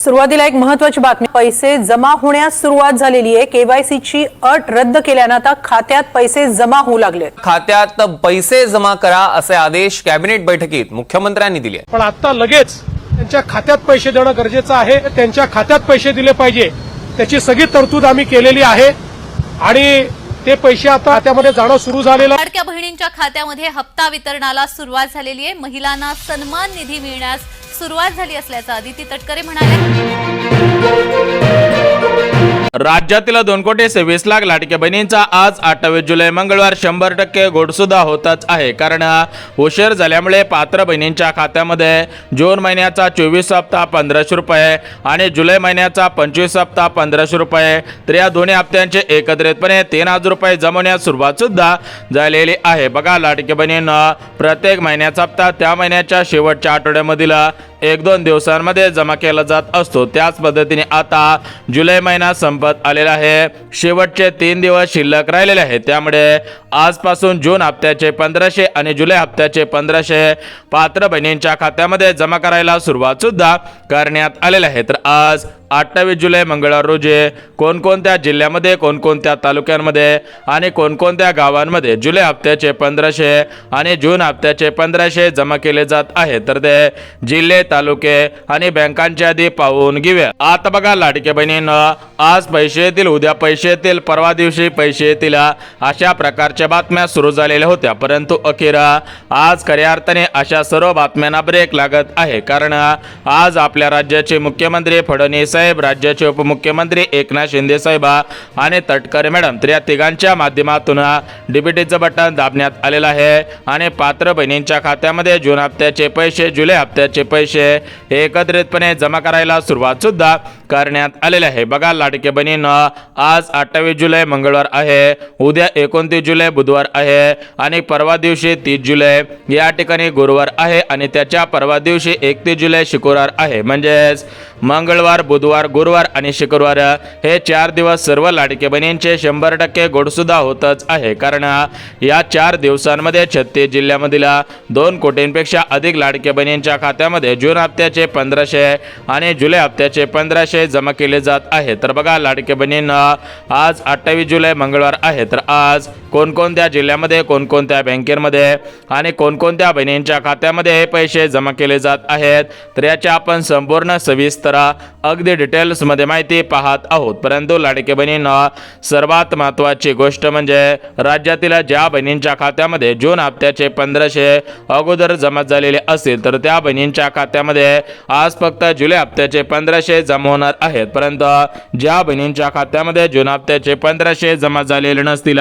सुरुवातीला एक महत्त्वाची बातमी, पैसे जमा होण्यास सुरुवात झालेली आहे। केवायसीची अट रद्द केल्याने आता खात्यात पैसे जमा होऊ लागले। खात्यात पैसे जमा करा असे आदेश कॅबिनेट बैठकीत मुख्यमंत्र्यांनी दिले। पण आता लगेच त्यांच्या खात्यात पैसे देणं गरजेचं आहे। त्यांच्या खात्यात पैसे दिले पाहिजे, त्याची सगळी तरतूद आम्ही केलेली आहे आणि ते पैसे आता खात्यामध्ये जाणं सुरू झालेलं आहे। लाडक्या बहिणींच्या खात्यामध्ये हप्ता वितरणाला सुरुवात झालेली आहे। महिलांना सन्मान निधी मिळण्यास सुरुवात झाली असल्याचं अदिती तटकरे म्हणाले। राज्यातील 2,26,00,000 लाडक्या बहिणींचा आज 28 जुलै मंगळवार 100% गोडसुद्धा होतच आहे। कारण उशीर झाल्यामुळे पात्र बहिणींच्या खात्यामध्ये जून महिन्याचा 24 हप्ता 1500 रुपये आणि जुलै महिन्याचा 25 हप्ता 1500 रुपये तर या दोन्ही हप्त्यांचे एकत्रितपणे 3000 रुपये जमवण्यास सुरुवात सुद्धा झालेली आहे। बघा, लाडक्या बहिणींना प्रत्येक महिन्याचा हप्ता त्या महिन्याच्या शेवटच्या आठवड्यामधील 1-2 दिवसांमध्ये जमा केला जात असतो। त्याच पद्धतीने आता जुलै महिना संपत आलेला आहे, शेवटचे 3 दिवस शिल्लक राहिलेले आहेत। त्यामुळे आजपासून जून हप्त्याचे 1500 आणि जुलै हप्त्याचे 1500 पात्र बहिणींच्या खात्यामध्ये जमा करायला सुरुवात सुद्धा करण्यात आलेली आहे। तर आज 28 जुलै मंगळवार रोजी कोणकोणत्या जिल्ह्यामध्ये, कोणकोणत्या तालुक्यांमध्ये आणि कोणकोणत्या गावांमध्ये जुलै हप्त्याचे 1500 आणि जून हप्त्याचे 1500 जमा केले जात आहेत, तर ते जिल्हे, तालुके आणि बँकांची यादी पाहून घेऊया। आता बघा, लाडक्या बहिणींना आज पैसे येतील, उद्या पैसे येतील, परवा दिवशी पैसे येतील, अशा प्रकारच्या बातम्या सुरू झालेल्या होत्या। परंतु अखेर आज खऱ्या अर्थाने अशा सर्व बातम्यांना ब्रेक लागत आहे। कारण आज आपल्या राज्याचे मुख्यमंत्री फडणवीस साहेब, राज्याचे उपमुख्यमंत्री एकनाथ शिंदे साहेब आणि तटकरे मॅडम तर या तिघांच्या माध्यमातून डीबीटीचं बटन दाबण्यात आलेलं आहे आणि पात्र बहिणींच्या खात्यामध्ये जून हप्त्याचे पैसे, जुलै हप्त्याचे पैसे एकत्रितपणे जमा करायला सुरुवात सुद्धा करण्यात आलेले आहे। बघा, लाडक्या बहिणींना आज 28 जुलै मंगळवार आहे, उद्या 29 जुलै बुधवार आहे आणि परवा दिवशी 30 जुलै या ठिकाणी गुरुवार आहे आणि त्याच्या परवा दिवशी 31 जुलै शुक्रवार आहे। म्हणजेच मंगळवार, बुधवार, गुरुवार आणि शुक्रवार हे 4 दिवस सर्व लाडक्या बहिणींचे 100% गोडसुद्धा होतच आहे। कारण या 4 दिवसांमध्ये 36 जिल्ह्यामधील 2 कोटींपेक्षा अधिक लाडक्या बहिणींच्या खात्यामध्ये जून हप्त्याचे 1500 आणि जुलै हप्त्याचे 1500 जमा केले जात आहे। तर बघा, लाडक्या बहिणींना आज 28 जुलै मंगळवार आहे, तर आज कोणकोणत्या जिल्ह्यामध्ये, कोणकोणत्या बँकेमध्ये आणि कोणकोणत्या बहिणींच्या खात्यामध्ये हे पैसे जमा केले जात आहेत, तर याच्या आपण संपूर्ण सविस्तर अगदी डिटेल्स मध्ये माहिती पाहत आहोत। परंतु लाडक्या बहिणींना सर्वात महत्त्वाची गोष्ट म्हणजे राज्यातील ज्या बहिणींच्या खात्यामध्ये जून हप्त्याचे 1500 अगोदर जमा झालेले असतील, तर त्या बहिणींच्या खात्यामध्ये आज फक्त जुलै हप्त्याचे 1500 जमा होणार आहेत। परंतु ज्या बहिणींच्या खात्यामध्ये जून हप्त्याचे 1500 जमा झालेले नसतील,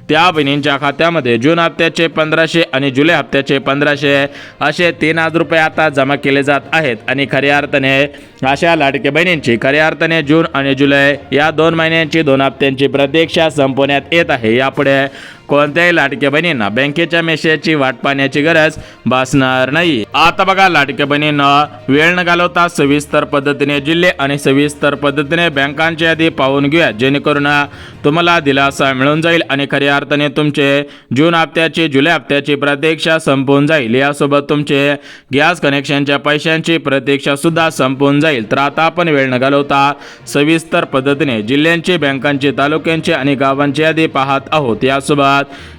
त्या बहिणींच्या खात्यामध्ये जून हप्त्याचे 1500 आणि जुलै हप्त्याचे 1500 असे 3000 रुपये आता जमा केले जात आहेत। आणि खऱ्या अर्थाने अशा लाडक्या बहिणींची खऱ्या अर्थाने जून आणि जुलै या 2 महिन्यांची 2 हप्त्यांची प्रतीक्षा संपवण्यात येत आहे। यापुढे कोणत्याही लाडक्या बहिणींना बँकेच्या मेसेजची वाट पाहण्याची गरज भासणार नाही। आता बघा, लाडक्या बहिणींना वेळ न घालवता सविस्तर पद्धतीने जिल्हे आणि सविस्तर पद्धतीने बँकांची यादी पाहून घेऊया, जेणेकरून तुम्हाला दिलासा मिळून जाईल आणि खऱ्या अर्थाने तुमचे जून हप्त्याची, जुलै हप्त्याची प्रतीक्षा संपून जाईल। यासोबत तुमचे गॅस कनेक्शनच्या पैशांची प्रतीक्षा सुद्धा संपून जाईल। तर आता आपण वेळ न घालवता सविस्तर पद्धतीने जिल्ह्यांची, बँकांची, तालुक्यांची आणि गावांची यादी पाहत आहोत। यासोबत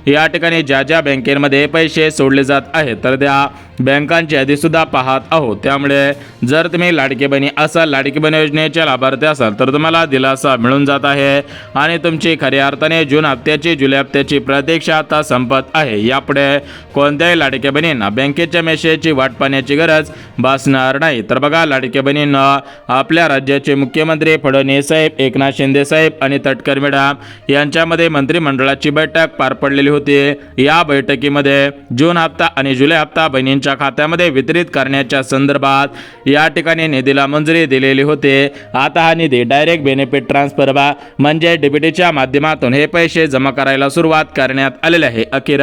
या ठिकाणी ज्या ज्या बँकेमध्ये पैसे सोडले जात आहेत, तर त्या बँकांची यादी सुद्धा पाहत आहोत। त्यामुळे जर तुम्ही लाडकी बहिणी असाल, लाडकी बहीण योजनेचे लाभार्थी असाल, तर तुम्हाला दिलासा मिळून जात आहे आणि तुमची खऱ्या अर्थाने जून हप्त्याची, जुलै हप्त्याची प्रतीक्षा आता संपत आहे। यापुढे कोणत्याही लाडक्या बहिणींना बँकेच्या मेसेजची वाट पाहण्याची गरज भासणार नाही। तर बघा, लाडक्या बहिणींना आपल्या राज्याचे मुख्यमंत्री फडणवीस साहेब, एकनाथ शिंदे साहेब आणि तटकरे मॅडम यांच्यामध्ये मंत्रिमंडळाची बैठक पार पडलेली होती। या बैठकीमध्ये जून हप्ता आणि जुलै हप्ता बहिणींच्या खात्यामध्ये वितरित करण्याच्या संदर्भात या ठिकाणी निधीला मंजुरी दिलेली होती। आता हा निधी डायरेक्ट बेनिफिट ट्रान्सफर म्हणजे डीबीटीच्या माध्यमातून हे पैसे जमा करायला सुरुवात करण्यात आलेले आहे। अखेर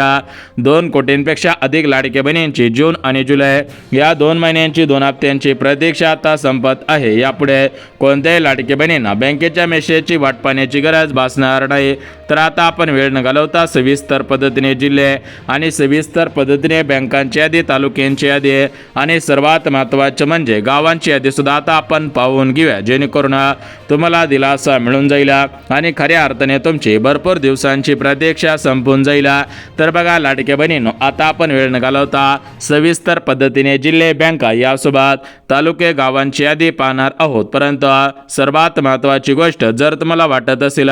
2 कोटींपेक्षा अधिक लाडक्या बहिणींची जून आणि जुलै या 2 महिन्यांची 2 हप्त्यांची प्रतीक्षा आता संपत आहे। यापुढे कोणत्याही लाडक्या बहिणींना बँकेच्या मेसेजची वाट पाहण्याची गरज भासणार नाही। तर आता आपण वेळ न घालवता सविस्तर पद्धतीने जिल्हे आणि सविस्तर पद्धतीने बँकांची यादी, तालुक्यांची यादी आणि सर्वात महत्त्वाचे म्हणजे गावांची यादी सुद्धा आता आपण पाहून घेऊया, जेणेकरून तुम्हाला दिलासा मिळून जाईल आणि खऱ्या अर्थाने तुमची भरपूर दिवसांची प्रतीक्षा संपून जाईल। तर बघा लाडके बहिणींनो, आता आपण वेळ न घालवता सविस्तर पद्धतीने जिल्हे, बँका यासोबत तालुके, गावांची यादी पाहणार आहोत। परंतु सर्वात महत्त्वाची गोष्ट, जर तुम्हाला वाटत असेल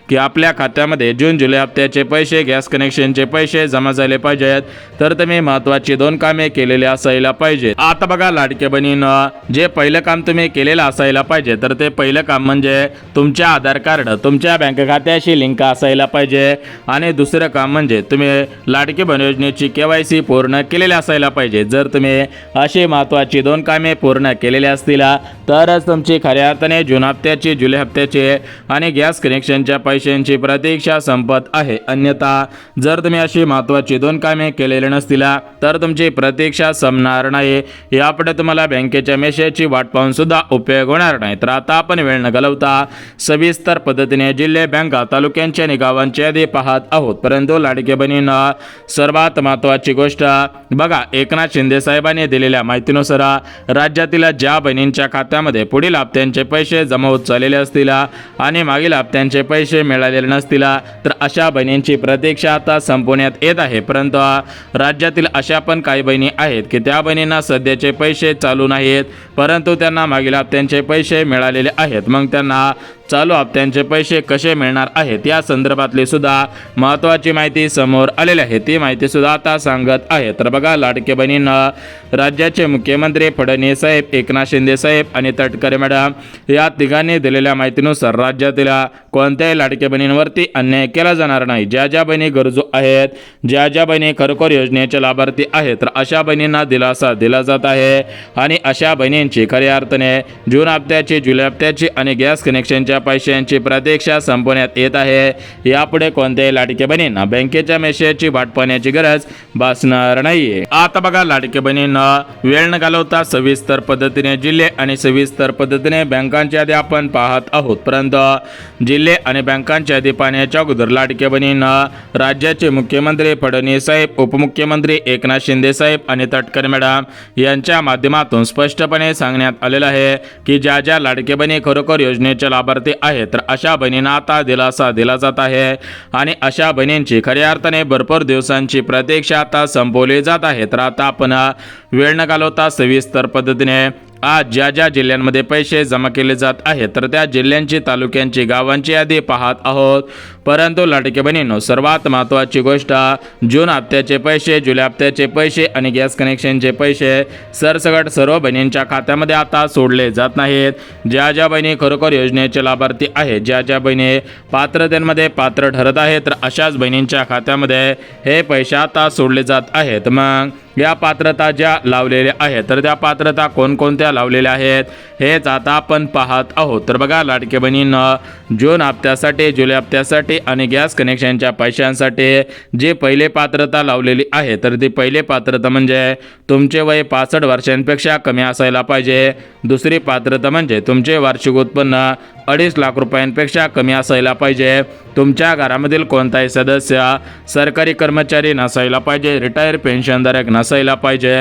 की आपल्या खात्यामध्ये जून जुलै हप्त्याचे पैसे, गॅस कनेक्शनचे पैसे जमा झाले पाहिजेत, तर तुम्ही महत्त्वाची 2 कामे केलेली असायला पाहिजे। आता बघा लाडके बहिणींनो, जे पहिलं काम तुम्ही केलेलं असायला पाहिजे, तर ते पहिलं काम म्हणजे तुमच्या आधार कार्ड तुमच्या बँक खात्याशी लिंक असायला पाहिजे आणि दुसरं काम म्हणजे तुम्ही लाडकी बहीण योजनेची KYC पूर्ण केलेली असायला पाहिजे। जर तुम्ही अशी महत्त्वाची 2 कामे पूर्ण केलेली असतील तरच तुमची खऱ्या अर्थाने जून हप्त्याची, जुलै हप्त्याची आणि गॅस कनेक्शनच्या पैशांची प्रतीक्षा संपत आहे। अन्यथा जर तुम्ही अशी महत्त्वाची 2 कामे केलेली नसतील तर तुमची प्रतीक्षा संपणार नाही। यापुढे तुम्हाला बँकेच्या मेसेजची वाट पाहून सुद्धा उपयोग होणार नाही। तर आता आपण वेळ न घालवता सविस्तर पद्धतीने जिल्हे, बँका, तालुक्यांची आणि गावांची यादी पाहत आहोत। परंतु लाडके बहिणींना सर्वात महत्त्वाची गोष्ट बघा, एकनाथ शिंदे साहेबांनी दिलेल्या माहितीनुसार राज्यातील ज्या बहिणींच्या खात्यामध्ये पुढील हप्त्यांचे पैसे जमा होत चाललेले असतील आणि मागील हप्त्यांचे पैसे मिळालेले नसतील तर अशा बहिणींची प्रतीक्षा आता संपवण्यात येत आहे। परंतु राज्यातील अशा पण काही बहिणी आहेत की त्या बहिणींना सध्याचे पैसे चालू नाहीत, परंतु त्यांना मागील हप्त्यांचे पैसे मिळालेले आहेत। मग त्यांना चालू हप्त्यांचे पैसे कसे मिळणार आहेत या संदर्भातली सुद्धा महत्त्वाची माहिती समोर आलेली आहे, ती माहिती सुद्धा आता सांगत आहे। तर बघा लाडके बहिणींना, राज्याचे मुख्यमंत्री फडणवीस साहेब, एकनाथ शिंदे साहेब आणि तटकरे मॅडम या तिघांनी दिलेल्या माहितीनुसार राज्यातील कोणत्याही लाडके बहिणींवरती अन्याय केला जाणार नाही। ज्या ज्या बहिणी गरजू आहेत, ज्या ज्या बहिणी खरोखर योजनेचे लाभार्थी आहेत, तर अशा बहिणींना दिलासा दिला जात आहे आणि अशा बहिणींची खऱ्या अर्थाने जून हप्त्याची, जुलै हप्त्याची आणि गॅस कनेक्शनच्या पैशांची प्रतीक्षा संपवण्यात येत आहे। यापुढे कोणत्याही लाडके बहिणींना बँकेच्या मेसेजची वाट पाहण्याची गरज भासणार नाहीये। आता बघा लाडके बहिणींना, वेळ न घालवता सविस्तर पद्धतीने जिल्हे आणि सविस्तर पद्धतीने बँकांची यादी आपण पाहत आहोत। परंतु जिल्हे आणि बँकांची यादी पाहण्याच्या अगोदर लाडके बहिणींना, राज्याचे मुख्यमंत्री फडणवीस साहेब, उपमुख्यमंत्री एकनाथ शिंदे साहेब आणि तटकरे मॅडम यांच्या माध्यमातून स्पष्टपणे सांगण्यात आलेलं आहे की ज्या ज्या लाडके बहिणी खरोखर योजनेचे लाभार्थी आहेत, तर अशा बहिणींना आता दिलासा दिला जात आहे आणि अशा बहिणींची खऱ्या अर्थाने भरपूर दिवसांची प्रतीक्षा आता संपवली जात आहे। तर आता आपण वेळ न घालवता सविस्तर पद्धतीने आज ज्या ज्या जिल्ह्यांमध्ये पैसे जमा केले जात आहेत, तर त्या जिल्ह्यांची, तालुक्यांची, गावांची यादी पाहत आहोत। परंतु लाडके बहिणींनो, सर्वात महत्त्वाची गोष्ट, जून हप्त्याचे पैसे, जुलै हप्त्याचे पैसे आणि गॅस कनेक्शनचे पैसे सरसकट सर्व बहिणींच्या खात्यामध्ये आता सोडले जात नाहीत। ज्या ज्या बहिणी खरोखर योजनेचे लाभार्थी आहेत, ज्या ज्या बहिणी पात्रतेमध्ये पात्र ठरत आहेत, तर अशाच बहिणींच्या खात्यामध्ये हे पैसे आता सोडले जात आहेत। मग या पात्रता ज्या लावलेल्या आहेत, तर त्या पात्रता कोणकोणत्या लावलेल्या आहेत हेच आता आपण पाहत आहोत। तर बघा लाडके बहिणींना, जून हप्त्यासाठी, जुलै हप्त्यासाठी आणि गॅस कनेक्शनच्या पैशांसाठी जे पहिले पात्रता लावलेली आहे, तर ती पहिले पात्रता म्हणजे तुमचे वय 65 वर्षांपेक्षा कमी असायला पाहिजे। दुसरी पात्रता म्हणजे तुमचे वार्षिक उत्पन्न 2.5 लाख रुपयांपेक्षा कमी असायला पाहिजे। तुमच्या घरामधील कोणताही सदस्य सरकारी कर्मचारी नसायला पाहिजे, रिटायर पेन्शनधारक नसायला पाहिजे।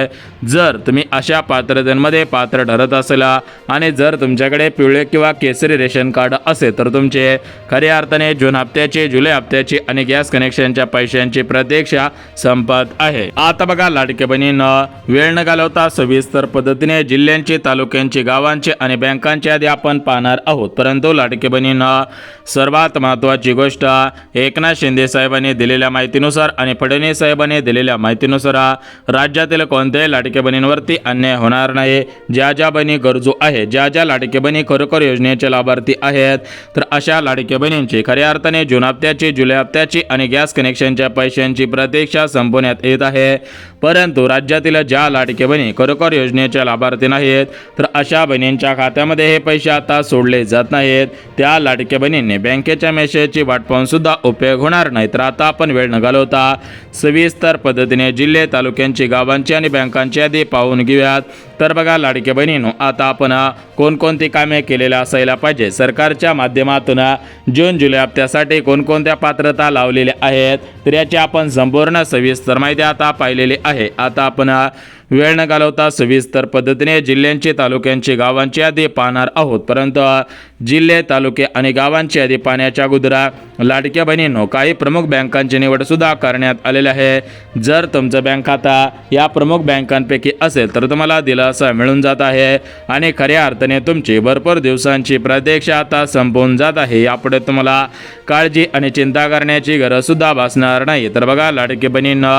जर तुम्ही अशा पात्रतेमध्ये पात्र ठरत असेल आणि जर तुमच्याकडे पिवळे किंवा केसरी रेशन कार्ड असेल, तर तुमचे खऱ्या अर्थाने जून हप्त्याची, जुलै हप्त्याची आणि गॅस कनेक्शनच्या पैशांची प्रतीक्षा संपत आहे। आता बघा लाडके बहिणींना, वेळ न घालवता सविस्तर पद्धतीने जिल्ह्यांची, तालुक्यांची, गावांची आणि बँकांची यादी आपण पाहणार आहोत। परंतु लाडके बहिणींना, सर्वात महत्त्वाची गोष्ट, एकनाथ शिंदे साहेबांनी दिलेल्या माहितीनुसार आणि फडणवीस साहेबांनी दिलेल्या माहितीनुसार राज्यातील कोणत्याही लाडके बहिणींवरती अन्याय होणार नाही। ज्या ज्या बहिणी गरजू आहेत, ज्या ज्या लाडके बहिणी खरोखर योजनेचे लाभार्थी आहेत, तर अशा लाडके बहिणींची खऱ्या अर्थाने जून हप्त्याची, जुलै हप्त्याची आणि गॅस कनेक्शनच्या पैशांची प्रतीक्षा संपवण्यात येत आहे। परंतु राज्यातील ज्या लाडके बहिणी खरोखर योजनेच्या लाभार्थी नाहीत, तर अशा बहिणींच्या खात्यामध्ये हे पैसे आता सोडले जात नाही। आहेत त्या लाडक्या बहिणींनी बँकेच्या मेसेजची वाट पाहून सुद्धा उपयोग होणार नाही। तर आता आपण वेळ न घालवता सविस्तर पद्धतीने जिल्हे, तालुक्यांची, गावांची आणि बँकांची यादी पाहून घेऊयात। तर बघा लाडक्या बहिणींनो, आता आपण कोणकोणती कामे केलेली असायला पाहिजे, सरकारच्या माध्यमातून जून जुलै हप्त्यासाठी कोणकोणत्या पात्रता लावलेल्या आहेत, तर याची आपण संपूर्ण सविस्तर माहिती आता पाहिलेली आहे। आता आपण वेळ न घालवता सविस्तर पद्धतीने जिल्ह्यांची, तालुक्यांची, गावांची यादी पाहणार आहोत। परंतु जिल्हे, तालुके आणि गावांची यादी पाहण्याच्या अगोदर लाडक्या बहिणींनो, काही प्रमुख बँकांची निवड सुद्धा करण्यात आलेली आहे। जर तुमचं बँक खाता या प्रमुख बँकांपैकी असेल तर तुम्हाला दिलासा मिळून जात आहे आणि खऱ्या अर्थाने तुमची भरपूर दिवसांची प्रतीक्षा आता संपून जात आहे। यापुढे तुम्हाला काळजी आणि चिंता करण्याची गरज सुद्धा भासणार नाही। तर बघा लाडकी बहिणींनो,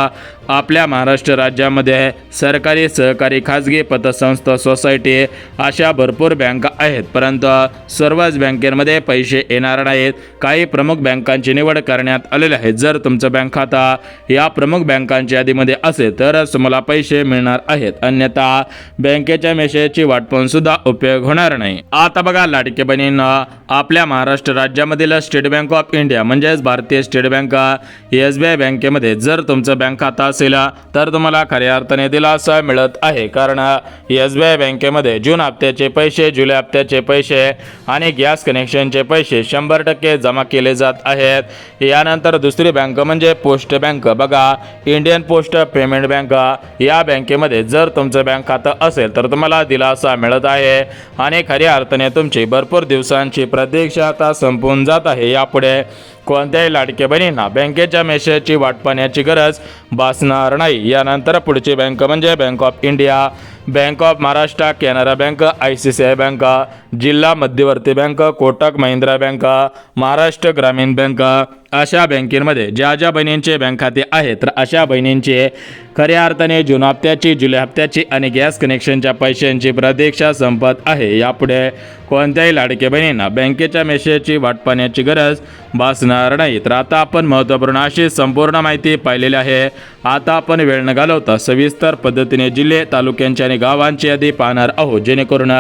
आपल्या महाराष्ट्र राज्यामध्ये सरकारी, सहकारी, खाजगी, पतसंस्था, सोसायटी अशा भरपूर बँका आहेत, परंतु सर्वच बँकेमध्ये पैसे येणार नाहीत। काही प्रमुख बँकांची निवड करण्यात आलेली आहे। जर तुमचं बँक खाता या प्रमुख बँकांच्या यादीमध्ये असेल तरच तुम्हाला पैसे मिळणार आहेत, अन्यथा बँकेच्या मेसेजची वाट पाहून सुद्धा उपयोग होणार नाही। आता बघा लाडकी बहिणींनो, आपल्या महाराष्ट्र राज्यामधील स्टेट बँक ऑफ इंडिया म्हणजेच भारतीय स्टेट बँक, SBI बँकेमध्ये जर तुमचं बँक खाता असेल तर तुम्हाला खऱ्या अर्थाने दिलासा मिळत आहे, कारण SBI बँकेमध्ये जून हप्त्याचे पैसे, जुलै हप्त्याचे पैसे आणि गॅस कनेक्शनचे पैसे 100% जमा केले जात आहेत। यानंतर दुसरी बँक म्हणजे पोस्ट बँक। बघा इंडियन पोस्ट पेमेंट बँक, या बँकेमध्ये जर तुमचं बँक खातं असेल तर तुम्हाला दिलासा मिळत आहे आणि खऱ्या अर्थाने तुमची भरपूर दिवसांची प्रतीक्षा आता संपून जात आहे। यापुढे कोणत्याही लाडक्या बहिणींना बँकेच्या मेसेजची वाट पाहण्याची गरज भासणार नाही। यानंतर पुढची बँक म्हणजे bank of India, bank of Maharashtra, Canara bank, ICICI bank, जिल्हा मध्यवर्ती बँक, कोटक महिंद्रा बँक, महाराष्ट्र ग्रामीण बँक अशा बँकेमध्ये ज्या ज्या बहिणींचे बँक खाते आहेत तर अशा बहिणींचे खऱ्या अर्थाने जून हप्त्याची, जुलै हप्त्याची आणि गॅस कनेक्शनच्या पैशांची प्रतीक्षा संपत आहे। यापुढे कोणत्याही लाडक्या बहिणींना बँकेच्या मेसेजची वाट पाहण्याची गरज भासणार नाही। तर आता आपण महत्त्वपूर्ण अशी संपूर्ण माहिती पाहिलेली आहे। आता आपण वेळ न घालवता सविस्तर पद्धतीने जिल्हे, तालुक्यांची आणि गावांची यादी पाहणार आहोत, जेणेकरून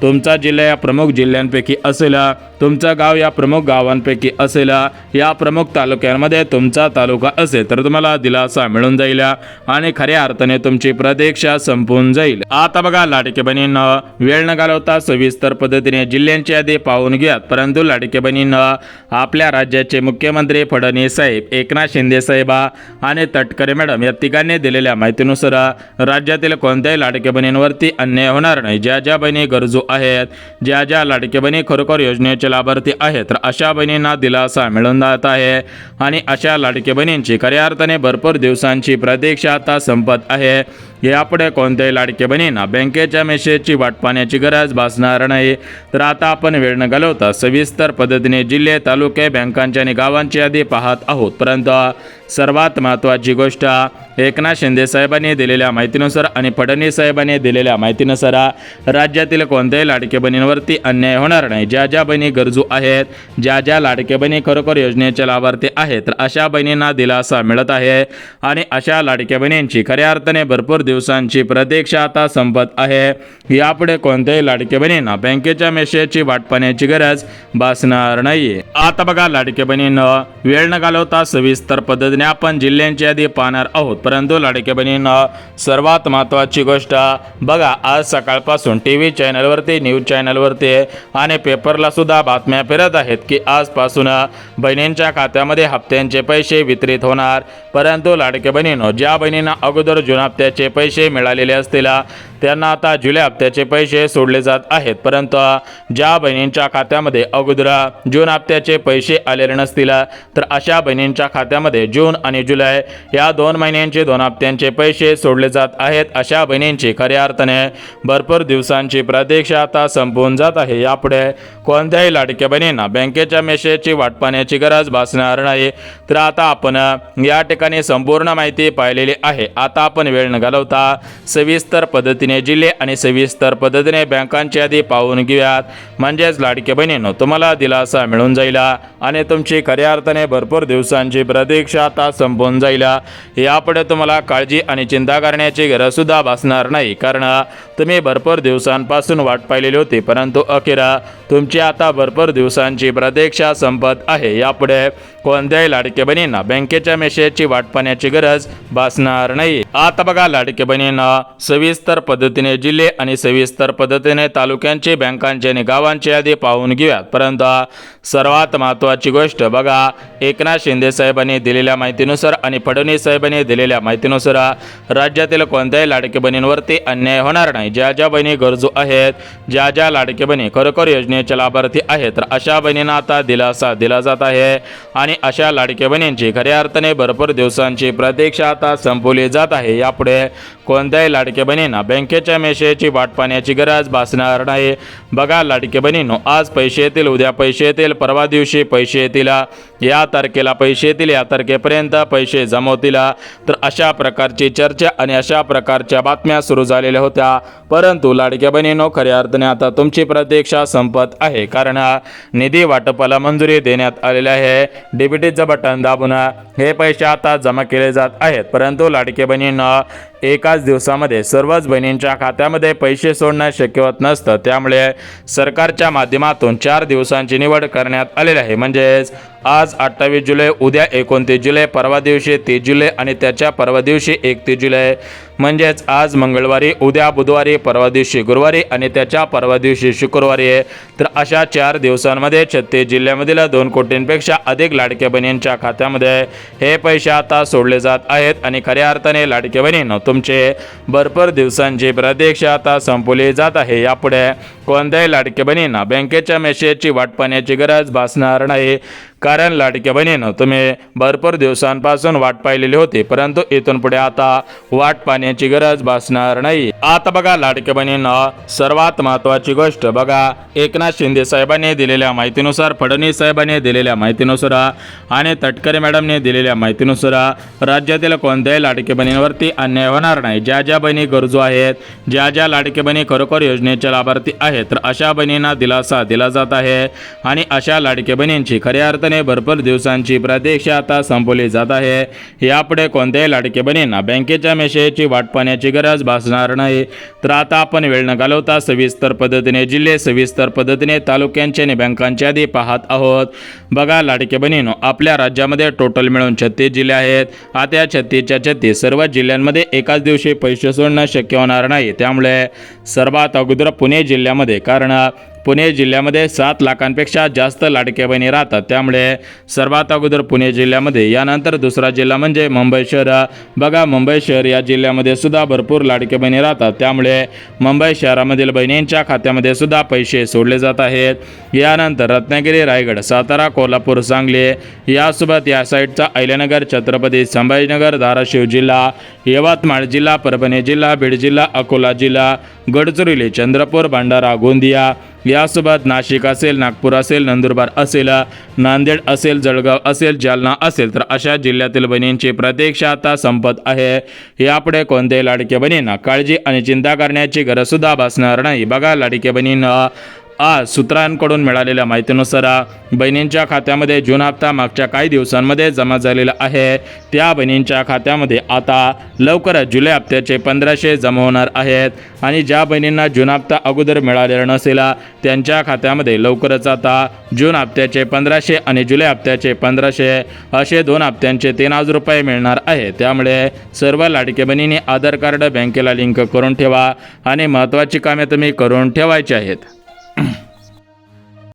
तुमचा जिल्हा या प्रमुख जिल्ह्यांपैकी असेल, तुमचं गाव या प्रमुख गावांपैकी असेल, या प्रमुख तालुक्यांमध्ये तुमचा तालुका असेल तर तुम्हाला दिलासा मिळून जाईल आणि खऱ्या अर्थाने तुमची प्रतीक्षा संपून जाईल। आता बघा लाडक्या बहिणींनो, वेळ न घालवता सविस्तर पद्धतीने जिल्ह्यांची यादी पाहून घ्या। परंतु लाडक्या बहिणींनो, आपल्या राज्याचे मुख्यमंत्री फडणवीस साहेब, एकनाथ शिंदे साहेब आणि तटकरे मॅडम या तिघांनी दिलेल्या माहितीनुसार राज्यातील कोणत्याही लाडक्या बहिणींवरती अन्याय होणार नाही। ज्या ज्या बहिणी गरजू आहेत, ज्या ज्या लाडक्या बहिणी खरोखर योजनेचे लाभार्थी आहेत तर अशा बहिणींना दिलासा मिळून जात आहे आणि अशा लाडक्या बहिणींची खऱ्या अर्थाने भरपूर दिवसांची प्रतीक्षा आता संपत आहे। यापुढे कोणत्याही लाडक्या बहिणींना बँकेच्या मेसेजची वाट पाहण्याची गरज भासणार नाही। तर आता आपण वेळ न घालवता सविस्तर पद्धतीने जिल्हे, तालुके, बँकांची आणि गावांची यादी पाहत आहोत। परंतु सर्वात महत्त्वाची गोष्ट, एकनाथ शिंदे साहेबांनी दिलेल्या माहितीनुसार आणि फडणवीस साहेबांनी दिलेल्या माहितीनुसार राज्यातील कोणत्याही लाडक्या बहिणींवरती अन्याय होणार नाही। ज्या ज्या बहिणी गरजू आहेत, ज्या ज्या लाडक्या बहिणी खरोखर योजनेचे लाभार्थी आहेत तर अशा बहिणींना दिलासा मिळत आहे आणि अशा लाडक्या बहिणींची खऱ्या अर्थाने भरपूर दिवसांची प्रतीक्षा आता संपत आहे। यापुढे कोणत्याही लाडक्या बहिणींना बँकेच्या मेसेजची वाट पाहण्याची गरज भासणार नाही। आता बघा लाडक्या बहिणींनो, वेळ न घालवता सविस्तर पद्धतीने आपण जिल्ह्यांची यादी पाहणार आहोत। परंतु लाडक्या बहिणींनो, सर्वात महत्त्वाची गोष्ट बघा, आज सकाळपासून TV चॅनलवरती, न्यूज चॅनलवरती आणि पेपरला सुद्धा बातम्या फिरत आहेत की आजपासून बहिणींच्या खात्यामध्ये हप्त्यांचे पैसे वितरित होणार। परंतु लाडक्या बहिणींनो, ज्या बहिणींना अगोदर जून हप्त्याचे पैसे मिळालेले असतील त्यांना आता जुलै हप्त्याचे पैसे सोडले जात आहेत। परंतु ज्या बहिणींच्या खात्यामध्ये अगोदर जून हप्त्याचे पैसे आलेले नसतील तर अशा बहिणींच्या खात्यामध्ये जून आणि जुलै या 2 महिन्यांचे 2 हप्त्यांचे पैसे सोडले जात आहेत। अशा बहिणींची खऱ्या अर्थाने भरपूर दिवसांची प्रतीक्षा आता संपून जात आहे। यापुढे कोणत्याही लाडक्या बहिणींना बँकेच्या मेसेजची वाट पाहण्याची गरज भासणार नाही। तर आता आपण या ठिकाणी संपूर्ण माहिती पाहिलेली आहे। आता आपण वेळ न घालवता सविस्तर पद्धतीने जिल्हे आणि सविस्तर पद्धतीने बँकांची यादी पाहून घेऊयात, म्हणजेच लाडक्या बहिणींनो तुम्हाला दिलासा मिळून जाईल आणि तुमची खऱ्या अर्थाने भरपूर दिवसांची प्रतीक्षा आता संपून जाईल। यापुढे तुम्हाला काळजी आणि चिंता करण्याची गरज सुद्धा भासणार नाही, कारण तुम्ही भरपूर दिवसांपासून वाट पाहिलेली होती, परंतु अखेर तुमची आता भरपूर दिवसांची प्रतीक्षा संपत आहे. यापुढे कोणत्याही लाडके बहिणींना बँकेच्या मेसेजची वाट पाहण्याची गरज भासणार नाही. आता बघा लाडके बहिणींना सविस्तर पद्धतीने जिल्हे आणि सविस्तर पद्धतीने तालुक्यांची, बँकांची आणि गावांची यादी पाहून घेऊयात. परंतु सर्वात महत्त्वाची गोष्ट बघा, एकनाथ शिंदे साहेबांनी दिलेल्या माहितीनुसार आणि फडणवीस साहेबांनी दिलेल्या माहितीनुसार राज्यातील कोणत्याही लाडके बहिणींवरती अन्याय होणार नाही. ज्या ज्या बहिणी गरजू आहेत, ज्या ज्या लाडके बहिणी खरोखर योजनेचे लाभार्थी आहेत, तर अशा बहिणींना आता दिलासा दिला जात आहे आणि अशा लाडके बहिणींची खऱ्या अर्थाने भरपूर दिवसांची प्रतीक्षा आता संपवली जात आहे. यापुढे कोणत्याही लाडके बहिणींना बँकेच्या मेसेजची वाट पाहण्याची गरज भासणार नाही. बघा लाडके बहिणींनो, आज पैसे येतील, उद्या पैसे येतील, परवा दिवशी पैसे येतील, या तारखेला पैसे येतील, या तारखेपर्यंत पैसे जमा होतील, तर अशा प्रकारची चर्चा आणि अशा प्रकारच्या बातम्या सुरू झालेल्या होत्या. परंतु लाडक्या बहिणींनो, खऱ्या अर्थाने आता तुमची प्रतीक्षा संपत आहे. कारण निधी वाटपाला मंजुरी देण्यात आलेली आहे. डीबीटीचं बटन दाबून हे पैसे आता जमा केले जात आहेत. परंतु लाडके बहिणींना एकाच दिवसामध्ये सर्वच बहिणींच्या खात्यामध्ये पैसे सोडणं शक्य होत नसतं. त्यामुळे सरकारच्या माध्यमातून 4 दिवसांची निवड करण्यात आलेली आहे. म्हणजेच आज 28 जुलै, उद्या 29 जुलै, परवा दिवशी 30 जुलै आणि त्याच्या परवा दिवशी 31 जुलै. म्हणजेच आज मंगळवारी, उद्या बुधवारी, परवा दिवशी गुरुवारी आणि त्याच्या परवा दिवशी शुक्रवारी. तर अशा 4 दिवसांमध्ये 36 जिल्ह्यामधील 2 कोटींपेक्षा अधिक लाडक्या बहिणींच्या खात्यामध्ये हे पैसे आता सोडले जात आहेत. आणि खऱ्या अर्थाने लाडक्या बहिणींनो, तुमचे भरपूर दिवसांची प्रतीक्षा आता संपवली जात आहे. यापुढे कोणत्याही लाडक्या बहिणींना बँकेच्या मेसेजची वाट पाहण्याची गरज भासणार नाही. कारण लाडक्या बहिणींनो, तुम्ही भरपूर दिवसांपासून वाट पाहिलेली होती, परंतु इथून पुढे आता वाट पाहण्याची गरज भासणार नाही. आता बघा लाडक्या बहिणींनो, सर्वात महत्त्वाची गोष्ट बघा, एकनाथ शिंदे साहेबांनी दिलेल्या माहितीनुसार, फडणवीस साहेबांनी दिलेल्या माहितीनुसार आणि तटकरे मॅडमने दिलेल्या माहितीनुसार राज्यातील कोणत्याही लाडक्या बहिणींवरती अन्याय होणार नाही. ज्या ज्या बहिणी गरजू आहेत, ज्या ज्या लाडक्या बहिणी खरोखर योजनेचे लाभार्थी आहेत, तर अशा बहिणींना दिलासा दिला जात आहे. आणि अशा लाडक्या बहिणींची खऱ्या अर्थाने भरपूर दिवसांची प्रतीक्षा आता संपवली जात आहे. यापुढे कोणत्याही लाडक्या बहिणींना बँकेच्या मेसेजची वाट पाहण्याची गरज भासणार नाही. तर आता आपण वेळ न घालवता सविस्तर पद्धतीने जिल्हे, सविस्तर पद्धतीने तालुक्यांची आणि बँकांची यादी पाहत आहोत. बघा लाडक्या बहिणींनो, आपल्या राज्यामध्ये टोटल मिळून 36 जिल्हे आहेत. आता या 36च्या 36 सर्व जिल्ह्यांमध्ये एकाच दिवशी पैसे सोडणं शक्य होणार नाही. त्यामुळे सर्वात अगोदर पुणे जिल्ह्यामध्ये, कारण पुणे जिल्ह्यामध्ये 7 लाखांपेक्षा जास्त लाडक्या बहिणी राहतात. त्यामुळे सर्वात अगोदर पुणे जिल्ह्यामध्ये, यानंतर दुसरा जिल्हा म्हणजे मुंबई शहर. बघा मुंबई शहर या जिल्ह्यामध्ये सुद्धा भरपूर लाडक्या बहिणी राहतात. त्यामुळे मुंबई शहरामधील बहिणींच्या खात्यामध्ये सुद्धा पैसे सोडले जात आहेत. यानंतर रत्नागिरी, रायगड, सातारा, कोल्हापूर, सांगली, यासोबत या साईडचा अहिल्यानगर, छत्रपती संभाजीनगर, धाराशिव जिल्हा, यवतमाळ जिल्हा, परभणी जिल्हा, बीड जिल्हा, अकोला जिल्हा, गडचिरोली, चंद्रपूर, भंडारा, गोंदिया, यासोबत नाशिक असेल, नागपूर असेल, नंदुरबार असेल, नांदेड असेल, जळगाव असेल, जालना असेल, तर अशा जिल्ह्यातील बहिणींची प्रतीक्षा आता संपत आहे. यापुढे कोणत्याही लाडक्या बहिणींना काळजी आणि चिंता करण्याची गरज सुद्धा भासणार नाही. बघा लाडक्या बहिणींना, आज सूत्रांकडून मिळालेल्या माहितीनुसार बहिणींच्या खात्यामध्ये जून हप्ता मागच्या काही दिवसांमध्ये जमा झालेला आहे. त्या बहिणींच्या खात्यामध्ये आता लवकरच जुलै हप्त्याचे 1500 जमा होणार आहेत. आणि ज्या बहिणींना जून हप्ता अगोदर मिळालेला नसेल, त्यांच्या खात्यामध्ये लवकरच आता जून हप्त्याचे 1500 आणि जुलै हप्त्याचे 1500 असे 2 हप्त्यांचे 3000 रुपये मिळणार आहे. त्यामुळे सर्व लाडक्या बहिणींनी आधार कार्ड बँकेला लिंक करून ठेवा आणि महत्त्वाची कामे तुम्ही करून ठेवायची आहेत.